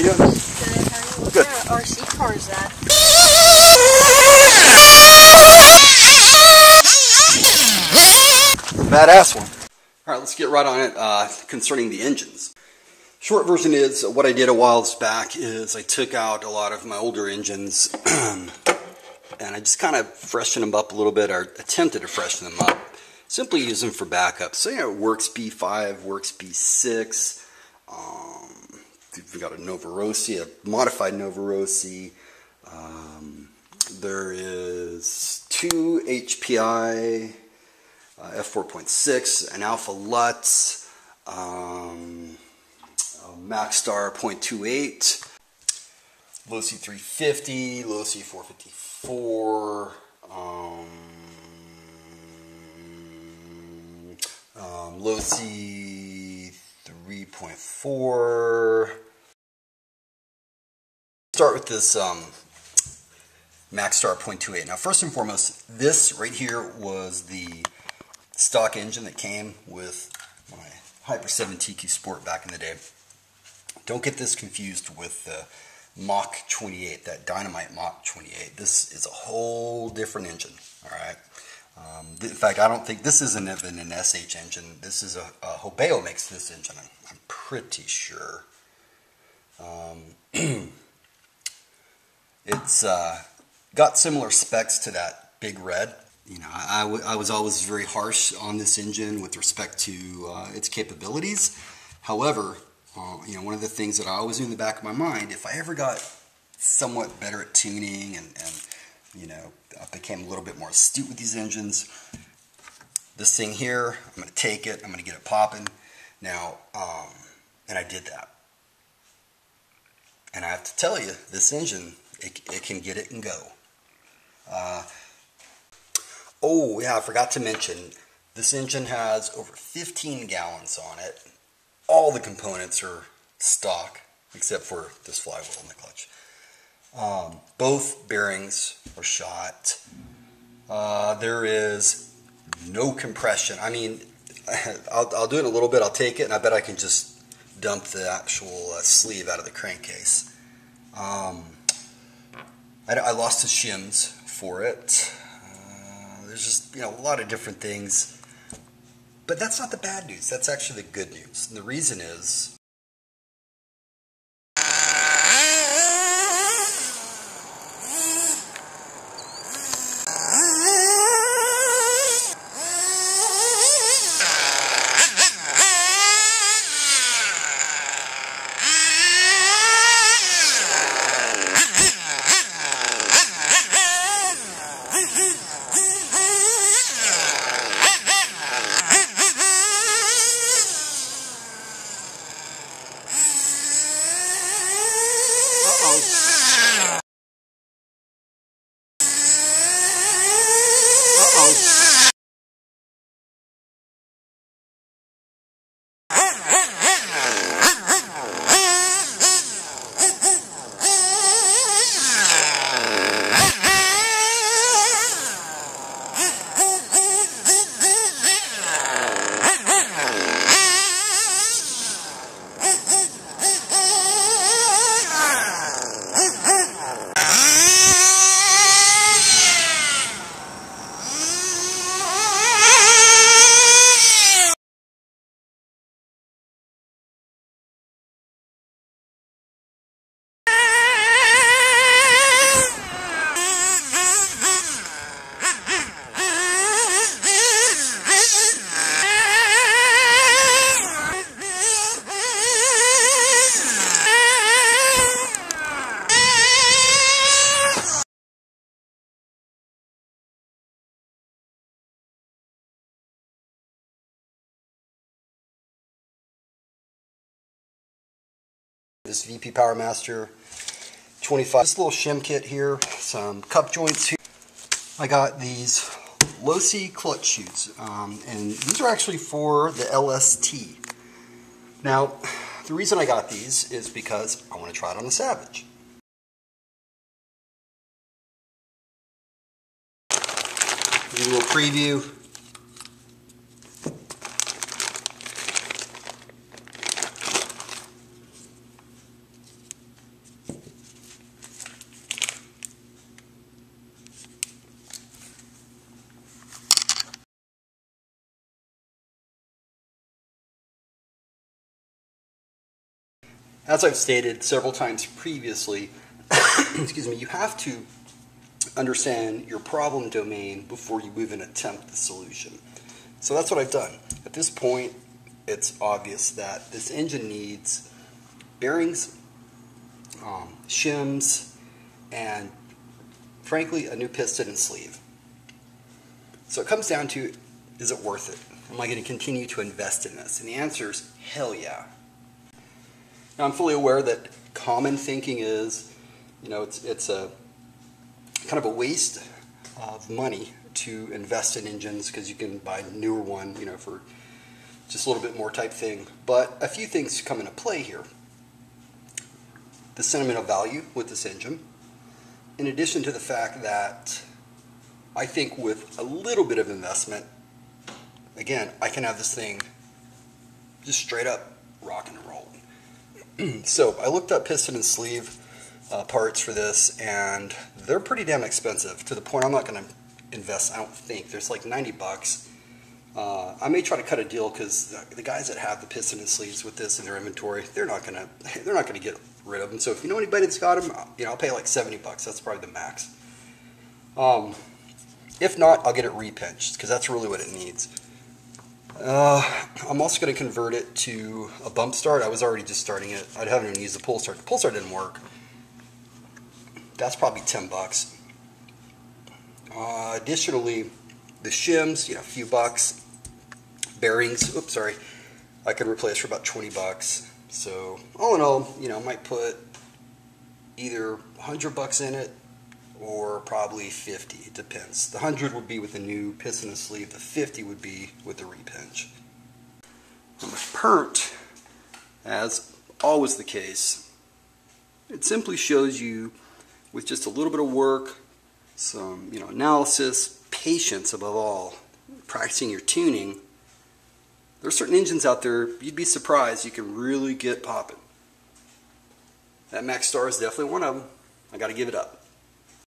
you doing? Good. How are you? What Good. kind of RC car is that? Badass one. All right, let's get right on it concerning the engines. Short version is, what I did a while back is I took out a lot of my older engines and I just kind of freshened them up a little bit, or attempted to freshen them up. Simply use them for backup. So, you know, Works B5, Works B6. We've got a Nova Rossi, a modified Nova Rossi. There is 2 HPI, F4.6, an Alpha Lutz, Maxstar 0.28, Losi 350, Losi 454, Losi 3.4. Start with this Maxstar 0.28. Now, first and foremost, this right here was the stock engine that came with my Hyper 7 TQ Sport back in the day. Don't get this confused with the Mach 28, that Dynamite Mach 28. This is a whole different engine, all right? In fact, I don't think this isn't even an SH engine. This is a Hobao makes this engine, I'm pretty sure. It's got similar specs to that Big Red. You know, I was always very harsh on this engine with respect to its capabilities. However, you know, one of the things that I always knew in the back of my mind, if I ever got somewhat better at tuning and you know, I became a little bit more astute with these engines, this thing here, I'm going to take it, I'm going to get it popping. Now, and I did that. And I have to tell you, this engine, it can get it and go. Oh yeah, I forgot to mention, this engine has over 15 gallons on it. All the components are stock, except for this flywheel and the clutch. Both bearings are shot. There is no compression. I mean, I'll do it in a little bit, I'll take it, and I bet I can just dump the actual sleeve out of the crankcase. I lost the shims for it. There's just, you know, a lot of different things. But that's not the bad news. That's actually the good news. And the reason is, this VP PowerMaster 25. This little shim kit here, some cup joints here. I got these Losi clutch shoes, and these are actually for the LST. Now, the reason I got these is because I want to try it on the Savage. Give you a little preview. as I've stated several times previously, excuse me, you have to understand your problem domain before you even attempt the solution. So that's what I've done. At this point, it's obvious that this engine needs bearings, shims, and frankly, a new piston and sleeve. So it comes down to, is it worth it? Am I going to continue to invest in this? And the answer is, hell yeah. Now, I'm fully aware that common thinking is, it's a kind of a waste of money to invest in engines because you can buy a newer one, for just a little bit more type thing. But a few things come into play here. The sentimental value with this engine, in addition to the fact that I think with a little bit of investment, again, I can have this thing just straight up rocking and rolling. So I looked up piston and sleeve parts for this, and they're pretty damn expensive to the point I'm not going to invest. I don't think there's like $90. I may try to cut a deal because the guys that have the piston and sleeves with this in their inventory, they're not gonna get rid of them. So if you know anybody that's got them, I'll pay like $70. That's probably the max. If not, I'll get it repinched because that's really what it needs. I'm also going to convert it to a bump start. I was already just starting it. I haven't even used the pull start. The pull start didn't work. That's probably $10. Additionally, the shims, a few bucks. Bearings, oops, sorry, I could replace for about $20. So all in all, I might put either $100 in it or probably 50. It depends. The 100 would be with the new piston and sleeve. The 50 would be with the repinch. With PERT, as always the case, it simply shows you with just a little bit of work, some analysis, patience above all, practicing your tuning. There are certain engines out there you'd be surprised you can really get popping. That Max Star is definitely one of them. I got to give it up.